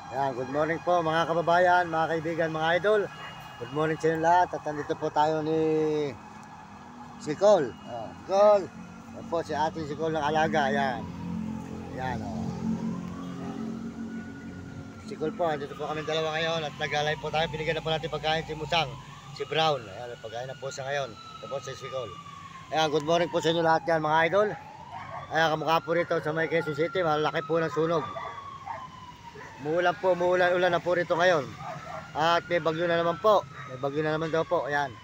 Yan, good morning po mga kababayan, mga kaibigan, mga idol. Good morning sa inyo lahat. At nandito po tayo ni Sikol. Sikol. Yan po si ating Sikol ng alaga. Yan. Yan o. Sikol po, nandito po kami dalawa ngayon at nag-live po tayo. Binigyan na po natin pagkain si Musang, si Brown. Ayan, pagkain na po siya ngayon. Ito po si Sikol. Ayan, good morning po sa inyo lahat yan mga idol. Ayan, kamukha po rito sa may Quezon City. Malaki po ng sunog. Umuulan na po rito ngayon. At may bagyo na naman po. May bagyo na naman daw po. Ayan.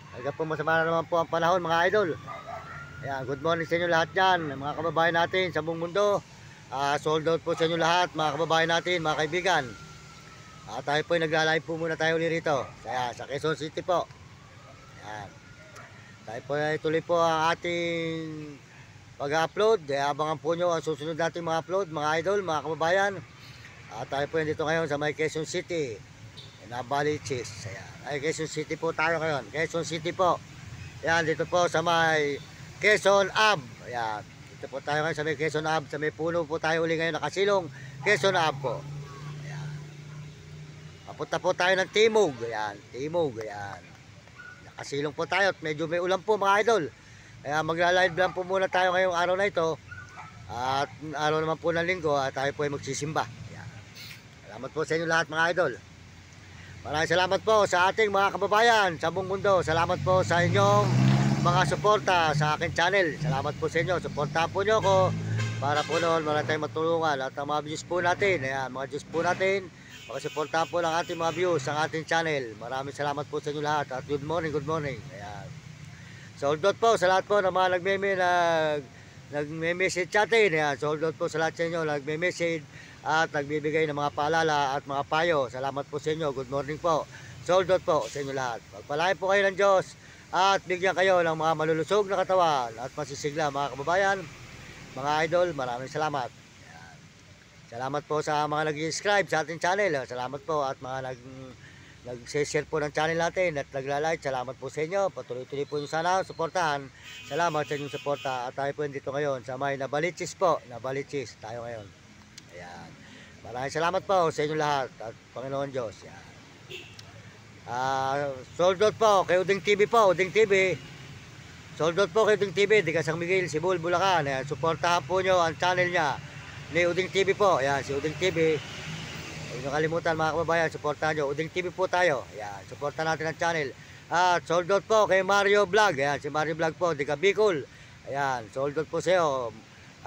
Talaga po masama na naman po ang panahon mga idol. Ayan, good morning sa inyo lahat dyan. Mga kababayan natin sa buong mundo. Sold out po sa inyo lahat mga kababayan natin, mga kaibigan. Tayo po ay nagla-live po muna tayo ulit rito. Ayan, sa Quezon City po. Ayan. Tayo po ay tuloy po ang ating pag-upload. Abangan po nyo ang susunod natin mga upload mga idol, mga kababayan. Tayo po dito ngayon sa may Quezon City, Nabaliches. Ayan. Ay, Quezon City po tayo ngayon. Quezon City po. Ayan, dito po sa may Quezon Ave. Ayan. Dito po tayo ngayon sa may Quezon Ave. Sa may puno po tayo uli ngayon nakasilong Quezon Ave po. Ayan. Papunta po tayo ng Timog. Ayan. Timog. Ayan. Nakasilong po tayo at medyo may ulan po mga idol. Ayan, magla-live lang po muna tayo ngayong araw na ito. At araw naman po ng linggo at tayo po ay magsisimba. Salamat po sa inyo lahat mga idol. Maraming salamat po sa ating mga kababayan sa buong mundo. Salamat po sa inyong mga suporta sa aking channel. Salamat po sa inyo. Suportahan po nyo ako para po noon marami tayong matulungan. At ang mga views po natin, ayan, mga views po natin, makasuportahan po ng ating mga views sa ating channel. Maraming salamat po sa inyo lahat. At good morning, good morning. Ayan. Sold out po sa lahat po ng mga nagme-message sa atin. Ayan, sold out po sa lahat sa inyo nagme-message at nagbibigay ng mga paalala at mga payo. Salamat po sa inyo. Good morning po. Sold out po sa inyo lahat. Pagpalain po kayo ng Diyos at bigyan kayo ng mga malulusog na katawan at masisigla mga kababayan, mga idol. Maraming salamat. Ayan. Salamat po sa mga nag-subscribe sa ating channel. Salamat po at mga nag-share po ng channel natin at nagla-like. Salamat po sa inyo. Patuloy-tuloy po nyo sana suportahan. Salamat sa inyong suporta. At tayo po dito ngayon sa may Nabaliches po. Nabaliches tayo ngayon. Ayan. Maraming salamat po sa inyo lahat at Panginoon Diyos. Ayan. Sold out po kay Uding TV po. Uding TV. Sold out po kay Uding TV. Di ka San Miguel, Sibol, Bulacan. Ayan. Suportahan po nyo ang channel niya ni Uding TV po. Ayan. Si Uding TV. Huwag nyo kalimutan mga kababayan. Suportahan nyo. Uding TV po tayo. Ayan. Suportahan natin ang channel. At sold out po kay Mario Vlog. Ayan. Si Mario Vlog po. Di ka Bicol. Ayan. Sold out po sa iyo.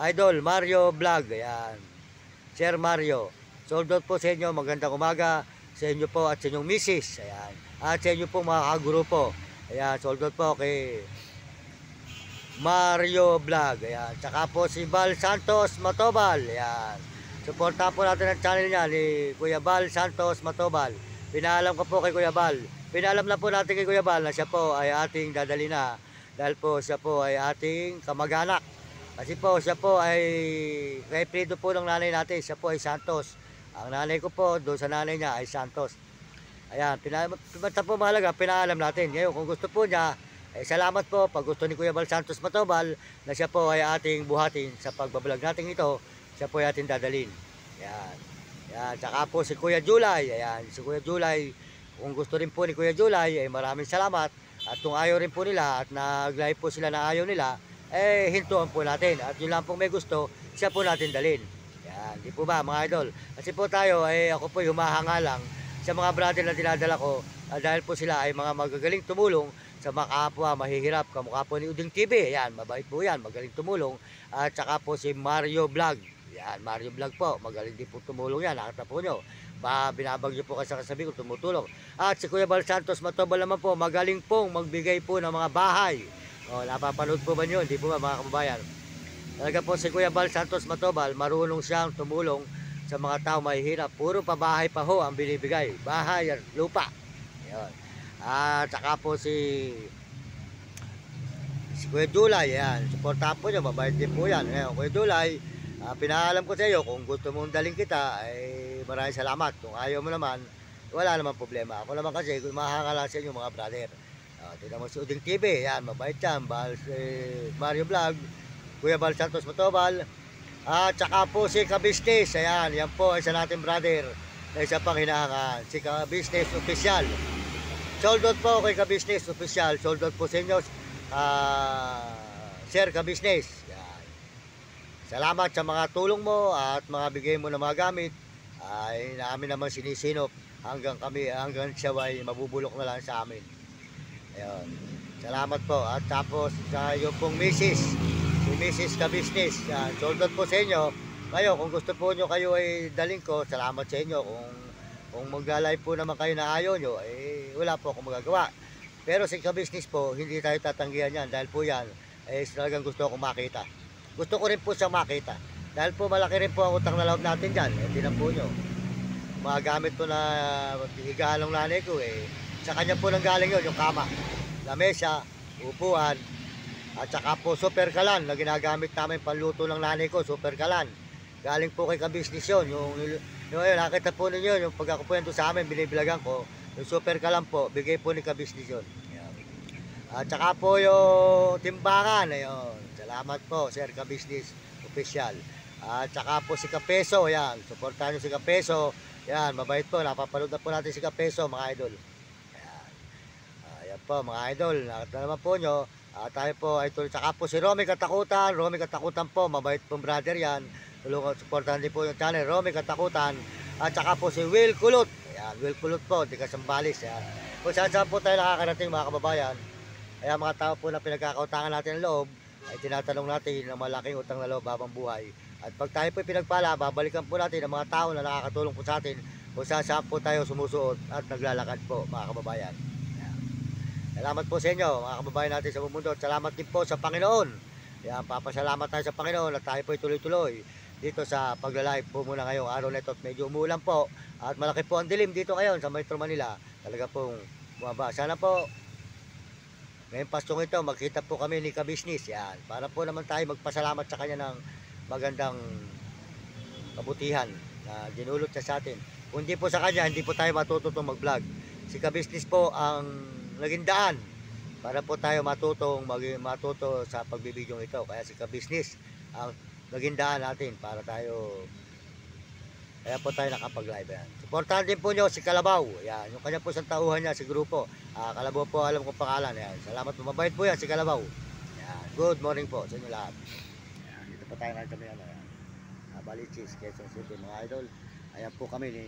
Idol Mario Vlog. Ayan. Sir Mario, sold out po sa inyo. Magandang umaga sa inyo po at sa inyong misis. Ayan. At sa inyo po mga kaguro po. Ayan, sold out po kay Mario Vlog. Ayan. Tsaka po si Val Santos Matobal. Ayan. Suportahan po natin ang channel niya ni Kuya Val Santos Matobal. Pinaalam ko po kay Kuya Val. Pinaalam na po natin kay Kuya Val na siya po ay ating dadali na. Dahil po siya po ay ating kamag-anak. Kasi po siya po ay reprido po ng nanay natin. Siya po ay Santos. Ang nanay ko po doon sa nanay niya ay Santos. Ayan, basta po mahalaga, pinaalam natin. Ngayon kung gusto po niya, salamat po pag gusto ni Kuya Val Santos Matobal na siya po ay ating buhatin sa pagbablog natin ito. Siya po ay ating dadalhin. Ayan. Ayan, tsaka po si Kuya Julay. Ayan, si Kuya Julay. Kung gusto rin po ni Kuya Julay, maraming salamat. At kung ayaw rin po nila at nag-live po sila na ayaw nila, hintuan po natin. At yun lang pong may gusto, siya po natin dalhin. Yan, di po ba mga idol? Kasi po tayo, ako po humahanga lang sa mga brother na dinadala ko dahil po sila ay mga magagaling tumulong sa mga kapwa mahihirap. Kamukha po ni Uding TV. Yan, mabait po yan, magaling tumulong. At saka po si Mario Vlog. Yan, Mario Vlog po, magaling din po tumulong yan. Nakita po nyo. Binabagyo po kasi kasabi ko tumutulong. At si Kuya Val Santos Matobal naman po, magaling pong magbigay po ng mga bahay. Napapanood po ba nyo? Hindi po ba mga kababayan? Talaga po si Kuya Val Santos Matobal, marunong siyang tumulong sa mga tao mahihirap. Puro pabahay pa ho ang binibigay. Bahay at lupa. Ayan. At saka po si Kuya Julay. Ayan. Suportahan po nyo. Mabait din po yan. Ayan, Kuya Julay, pinaalam ko sa iyo, kung gusto mong daling kita, maraming salamat. Kung ayaw mo naman, wala naman problema. Ako naman kasi, kung mahangala sa inyo mga brother. Tignan mo si Uding TV, yan, mabait yan. Mario Vlog, Kuya Val Santos Matobal, at saka po si Kabistis, ayan, yan po, isa natin brother. na isa pang hinahangaan, si Ka-Business Official. Sold out po kay Ka-Business Official. Sold out po sa inyo, Sir Ka-Business. Yan. Salamat sa mga tulong mo at mga bigay mo na mga gamit. Ay namin naman sinisinop hanggang siya ay mabubulok na lang sa amin. Ayun. Salamat po. At tapos sa iyo pong Mrs. Si Mrs. Ka-Business. Yan. Sold out po sa inyo. Kayo, kung gusto po nyo kayo ay daling ko, salamat sa inyo. Kung magla-live po naman kayo na ayaw nyo, eh wala po akong magagawa. Pero sa Ka-Business po, hindi tayo tatanggihan yan. Dahil po yan, eh talagang gusto akong makita. Gusto ko rin po siyang makita. Dahil po malaki rin po ang utang na loob natin dyan. Eh, tinan po nyo. Mga gamit po na higaan ng nanay ko, eh. Sa kanya po nang galing yun, yung kama, lamesa, upuan, at saka po super kalan na ginagamit namin panluto ng nanay ko, super kalan. Galing po kay Ka-Business yun. Yung nakita po ninyo, yung pag ako po yan sa amin, binibilagan ko, yung super kalan po, bigay po ni Ka-Business yun. At saka po yung timbangan, ayun. Salamat po, Sir Ka-Business Official. At saka po si Ka-Peso, yan. Suportahan nyo si Ka-Peso. Yan, mabait po. Napapanood na po natin si Ka-Peso, mga idol. Ayan. Ayan po, mga idol. Nakita naman po nyo. Tayo po ay tuloy. Saka po si Romy Katakutan. Romy Katakutan po, mabait pong brother yan. Tulungan, suportahan din po yung channel. Romy Katakutan. At saka po si Will Kulot. Ayan, Will Kulot po, di Kasambales. Ayan. Kung saan po tayo nakakarating, mga kababayan. Kaya mga tao po na pinagkakautangan natin ng loob, ay tinatanong natin ng malaking utang na loob habang buhay. At pag tayo po pinagpala, babalikan po natin ang mga tao na nakakatulong po sa atin kung saan po tayo sumusuot at naglalakad po, mga kababayan. Salamat po sa inyo, mga kababayan natin sa buong mundo. At salamat din po sa Panginoon. Kaya papasalamat tayo sa Panginoon at tayo po tuloy-tuloy dito sa pagla-live po muna ngayong araw na ito. At medyo umuulan po at malaki po ang dilim dito ngayon sa Metro Manila. Talaga pong bumaba. Sana po ngayong Paskong ito, magkita po kami ni Ka-Business. Yan. Para po naman tayo magpasalamat sa kanya ng magandang kabutihan na dinulot siya sa atin. Kung hindi po sa kanya, hindi po tayo matututong mag-vlog. Si Ka-Business po ang naging daan para po tayo matuto sa pagbibidyong ito. Kaya si Ka-Business ang naging daan natin para tayo, kaya po tayo nakapag-live. Yan. Supportahan din po nyo si Kalabaw. Yan. Yung kanya po sa tauhan niya, si grupo. Kalabaw po, alam kong pangalan. Yan. Salamat po. Mabait po yan, si Kalabaw. Yan. Good morning po sa inyo lahat. Yan. Dito po tayo na kami. Balichis, Quezon City, mga idol. Ayan po kami ni